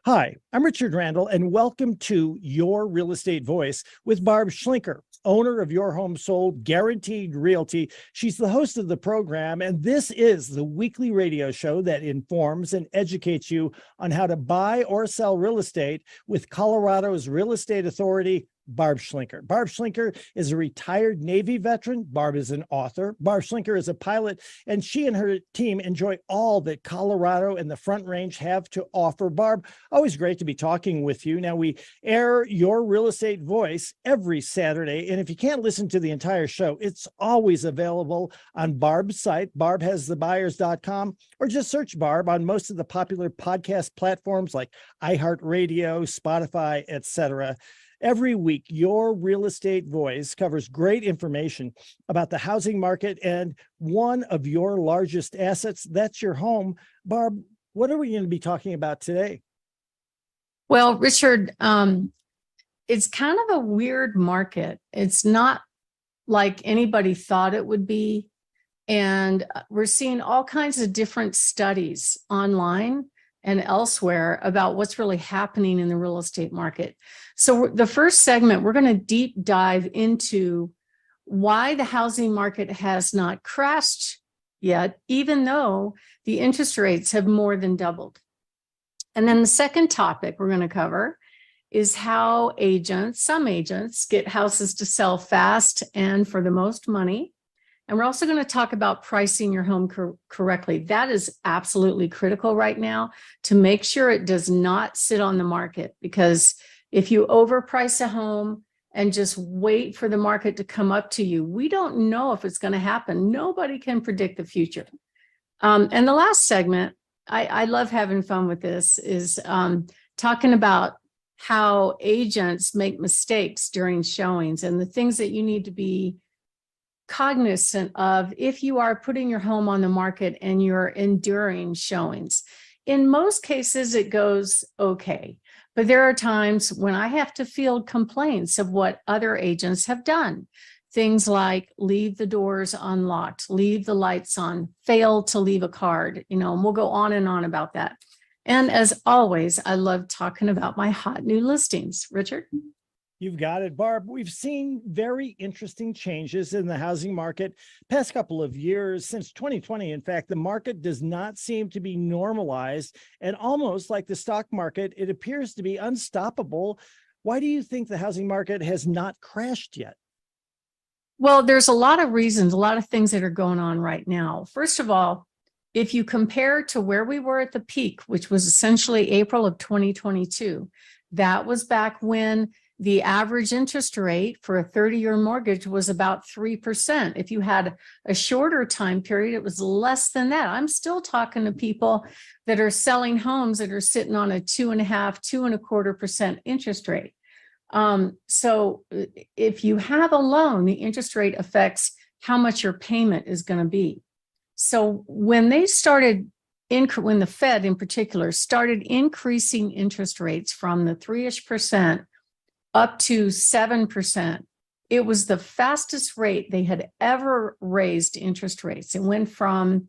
Hi, I'm Richard Randall, and welcome to Your Real Estate Voice with Barb Schlinker, owner of Your Home Sold Guaranteed Realty. She's the host of the program, and this is the weekly radio show that informs and educates you on how to buy or sell real estate with Colorado's Real Estate Authority, Barb Schlinker. Barb Schlinker is a retired Navy veteran. Barb is an author. Barb Schlinker is a pilot, and she and her team enjoy all that Colorado and the Front Range have to offer. Barb, always great to be talking with you. Now, we air Your Real Estate Voice every Saturday, and if you can't listen to the entire show, it's always available on Barb's site, barbhasthebuyers.com, or just search Barb on most of the popular podcast platforms like iHeartRadio, Spotify, etc. Every week, Your Real Estate Voice covers great information about the housing market and one of your largest assets, that's your home. Barb, what are we going to be talking about today? Well, Richard, it's kind of a weird market. It's not like anybody thought it would be. And we're seeing all kinds of different studies online and elsewhere about what's really happening in the real estate market. So the first segment, we're going to deep dive into why the housing market has not crashed yet, even though the interest rates have more than doubled. And then the second topic we're going to cover is how some agents get houses to sell fast and for the most money. And we're also going to talk about pricing your home correctly. That is absolutely critical right now to make sure it does not sit on the market, because if you overprice a home and just wait for the market to come up to you, we don't know if it's going to happen. Nobody can predict the future. And the last segment, I love having fun with this, is talking about how agents make mistakes during showings and the things that you need to be cognizant of if you are putting your home on the market and you're enduring showings. In most cases, it goes okay, but there are times when I have to field complaints of what other agents have done. Things like leave the doors unlocked, leave the lights on, fail to leave a card, and we'll go on and on about that. And as always, I love talking about my hot new listings. Richard? You've got it, Barb. We've seen very interesting changes in the housing market past couple of years. Since 2020, in fact, the market does not seem to be normalized, and almost like the stock market, it appears to be unstoppable. Why do you think the housing market has not crashed yet? Well, there's a lot of reasons, a lot of things that are going on right now. First of all, if you compare to where we were at the peak, which was essentially April of 2022, that was back when the average interest rate for a 30-year mortgage was about 3%. If you had a shorter time period, it was less than that. I'm still talking to people that are selling homes that are sitting on a 2.5%, 2.25% interest rate. So if you have a loan, the interest rate affects how much your payment is going to be. So when they started, when the Fed in particular started increasing interest rates from the 3-ish% up to 7%, it was the fastest rate they had ever raised interest rates. It went from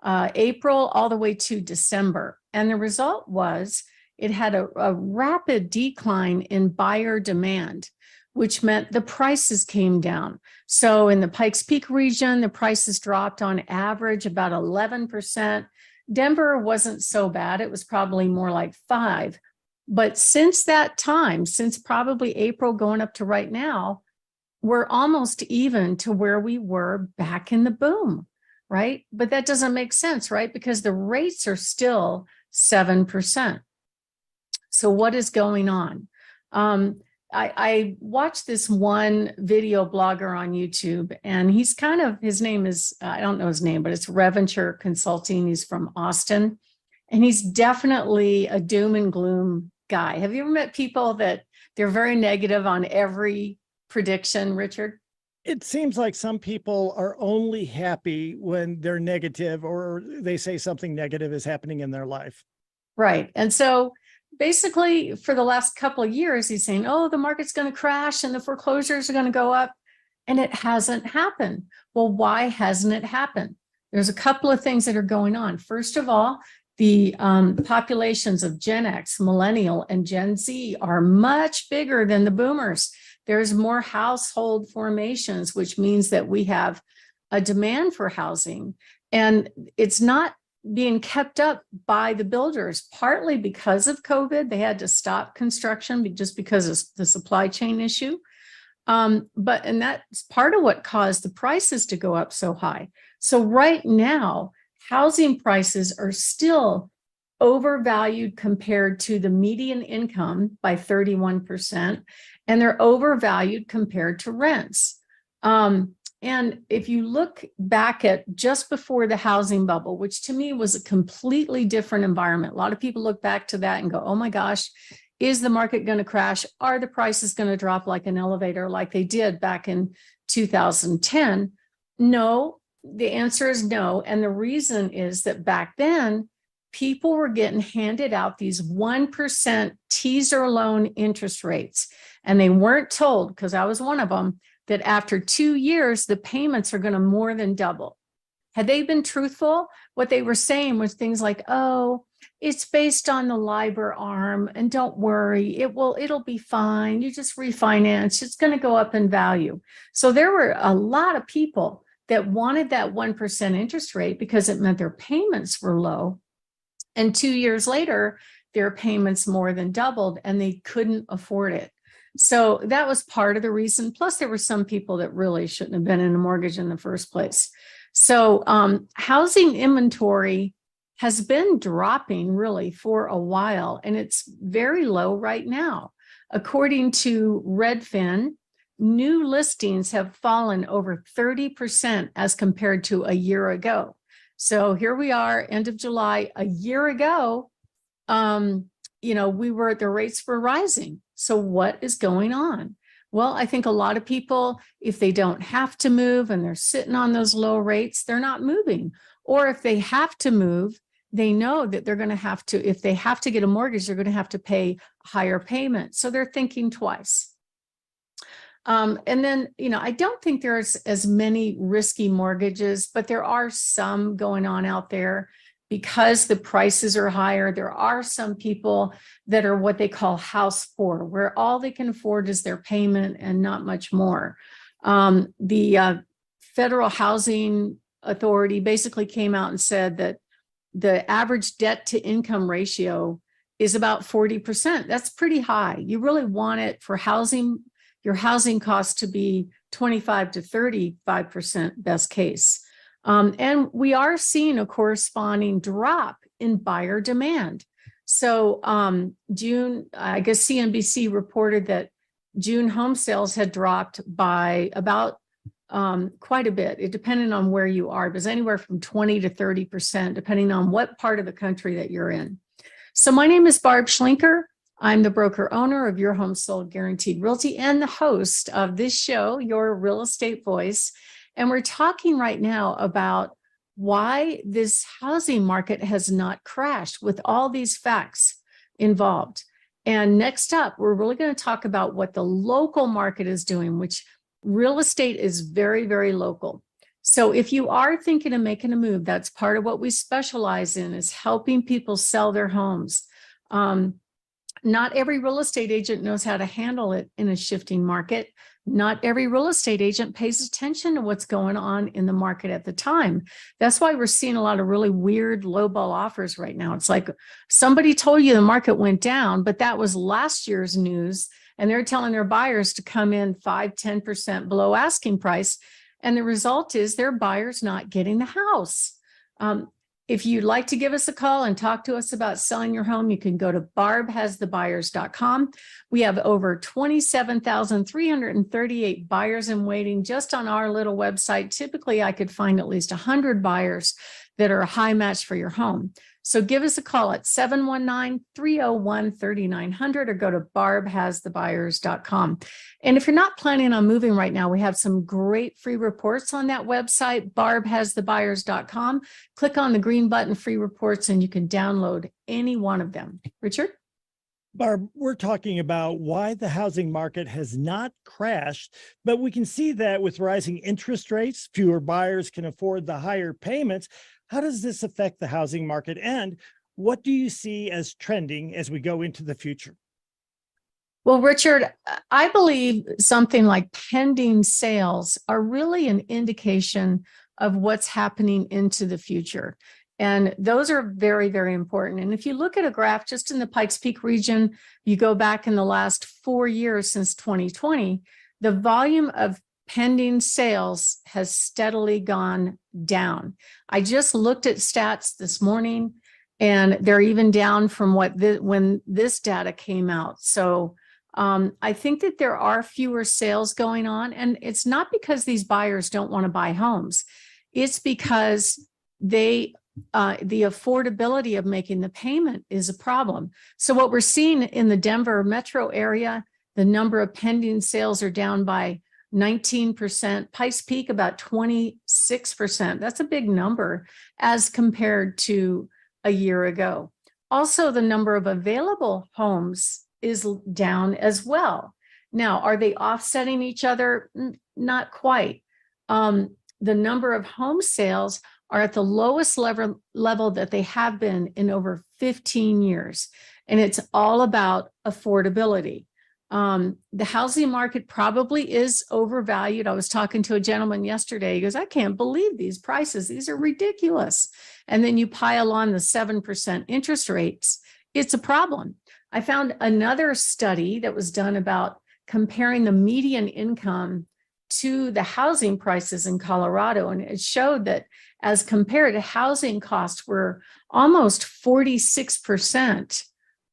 April all the way to December. And the result was it had a rapid decline in buyer demand, which meant the prices came down. So in the Pikes Peak region, the prices dropped on average about 11%. Denver wasn't so bad. It was probably more like 5%. But since that time, since probably April going up to right now, we're almost even to where we were back in the boom, right? But that doesn't make sense, right? Because the rates are still 7%. So what is going on? I watched this one video blogger on YouTube, and his name is, I don't know his name, but it's Reventure Consulting. He's from Austin, and he's definitely a doom and gloom guy. Have you ever met people that they're very negative on every prediction, Richard? It seems like some people are only happy when they're negative or they say something negative is happening in their life. Right. And so basically for the last couple of years, he's saying, oh, the market's going to crash and the foreclosures are going to go up. And it hasn't happened. Well, why hasn't it happened? There's a couple of things that are going on. First of all, The populations of Gen X, Millennial, and Gen Z are much bigger than the boomers. There's more household formations, which means that we have a demand for housing, and it's not being kept up by the builders, partly because of COVID. They had to stop construction just because of the supply chain issue. And that's part of what caused the prices to go up so high. So right now, housing prices are still overvalued compared to the median income by 31%, and they're overvalued compared to rents. And if you look back at just before the housing bubble, which to me was a completely different environment, a lot of people look back to that and go, oh my gosh, is the market going to crash? Are the prices going to drop like an elevator like they did back in 2010? No, the answer is no. And the reason is that back then, people were getting handed out these 1% teaser loan interest rates. And they weren't told, because I was one of them, that after 2 years, the payments are going to more than double. Had they been truthful, what they were saying was things like, oh, it's based on the LIBOR arm, and don't worry, it'll be fine. You just refinance, it's going to go up in value. So there were a lot of people that wanted that 1% interest rate because it meant their payments were low. And 2 years later, their payments more than doubled and they couldn't afford it. So that was part of the reason. Plus, there were some people that really shouldn't have been in a mortgage in the first place. So housing inventory has been dropping really for a while, and it's very low right now. According to Redfin, new listings have fallen over 30% as compared to a year ago. So here we are, end of July. A year ago, the rates were rising. So what is going on? Well, I think a lot of people, if they don't have to move and they're sitting on those low rates, they're not moving. Or if they have to move, they know that they're going to have to, if they have to get a mortgage, they're going to have to pay a higher payment. So they're thinking twice. And then, I don't think there's as many risky mortgages, but there are some going on out there. Because the prices are higher, there are some people that are what they call house poor, where all they can afford is their payment and not much more. The Federal Housing Authority basically came out and said that the average debt to income ratio is about 40%. That's pretty high. You really want it for housing, your housing costs to be 25 to 35% best case. And we are seeing a corresponding drop in buyer demand. So June, I guess CNBC reported that June home sales had dropped by about quite a bit. It depended on where you are. It was anywhere from 20 to 30%, depending on what part of the country that you're in. So my name is Barb Schlinker. I'm the broker owner of Your Home Sold Guaranteed Realty and the host of this show, Your Real Estate Voice. And we're talking right now about why this housing market has not crashed with all these facts involved. And next up, we're really going to talk about what the local market is doing, which real estate is very, very local. So if you are thinking of making a move, that's part of what we specialize in, is helping people sell their homes. Not every real estate agent knows how to handle it in a shifting market. Not every real estate agent pays attention to what's going on in the market at the time. That's why we're seeing a lot of really weird lowball offers right now. It's like somebody told you the market went down, but that was last year's news. And they're telling their buyers to come in 5-10% below asking price. And the result is their buyers not getting the house. If you'd like to give us a call and talk to us about selling your home, you can go to barbhasthebuyers.com. We have over 27,338 buyers in waiting just on our little website. Typically, I could find at least 100 buyers that are a high match for your home. So give us a call at 719-301-3900 or go to barbhasthebuyers.com. And if you're not planning on moving right now, we have some great free reports on that website, barbhasthebuyers.com. Click on the green button, free reports, and you can download any one of them. Richard? Barb, we're talking about why the housing market has not crashed, but we can see that with rising interest rates, fewer buyers can afford the higher payments. How does this affect the housing market? And What do you see as trending as we go into the future? Well, Richard, I believe something like pending sales are really an indication of what's happening into the future. And those are very, very important. And if you look at a graph just in the Pikes Peak region, you go back in the last 4 years since 2020, the volume of pending sales has steadily gone down. I just looked at stats this morning, and they're even down from when this data came out. So I think that there are fewer sales going on, and it's not because these buyers don't want to buy homes. It's because the affordability of making the payment is a problem. So what we're seeing in the Denver metro area, the number of pending sales are down by 19%, Pikes Peak about 26%. That's a big number as compared to a year ago. Also, the number of available homes is down as well. Now, are they offsetting each other? Not quite. The number of home sales are at the lowest level that they have been in over 15 years. And it's all about affordability. The housing market probably is overvalued. I was talking to a gentleman yesterday. He goes, I can't believe these prices. These are ridiculous. And then you pile on the 7% interest rates. It's a problem. I found another study that was done about comparing the median income to the housing prices in Colorado. And it showed that as compared to housing costs were almost 46%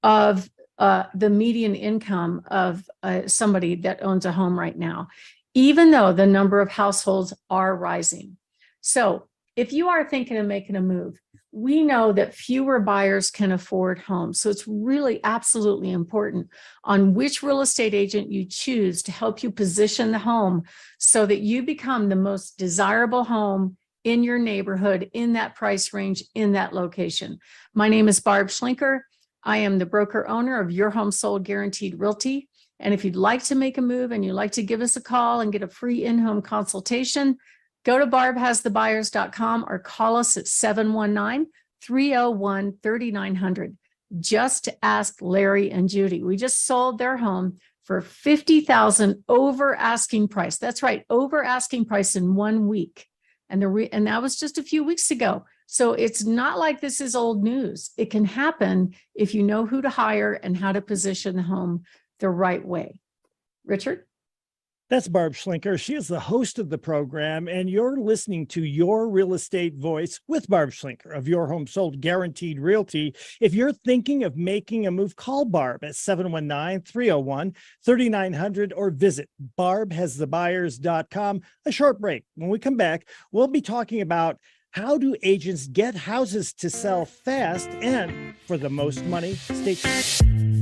of the median income of somebody that owns a home right now, even though the number of households are rising. So if you are thinking of making a move, we know that fewer buyers can afford homes. So it's really absolutely important on which real estate agent you choose to help you position the home so that you become the most desirable home in your neighborhood, in that price range, in that location. My name is Barb Schlinker. I am the broker owner of Your Home Sold Guaranteed Realty. And if you'd like to make a move and you'd like to give us a call and get a free in-home consultation, go to barbhasthebuyers.com or call us at 719-301-3900. Just to ask Larry and Judy. We just sold their home for $50,000 over asking price. That's right, over asking price in 1 week. And that was just a few weeks ago. So it's not like this is old news. It can happen if you know who to hire and how to position the home the right way. Richard? That's Barb Schlinker. She is the host of the program, and you're listening to Your Real Estate Voice with Barb Schlinker of Your Home Sold Guaranteed Realty. If you're thinking of making a move, call Barb at 719-301-3900 or visit barbhasthebuyers.com. A short break. When we come back, we'll be talking about how do agents get houses to sell fast and for the most money. Stay tuned.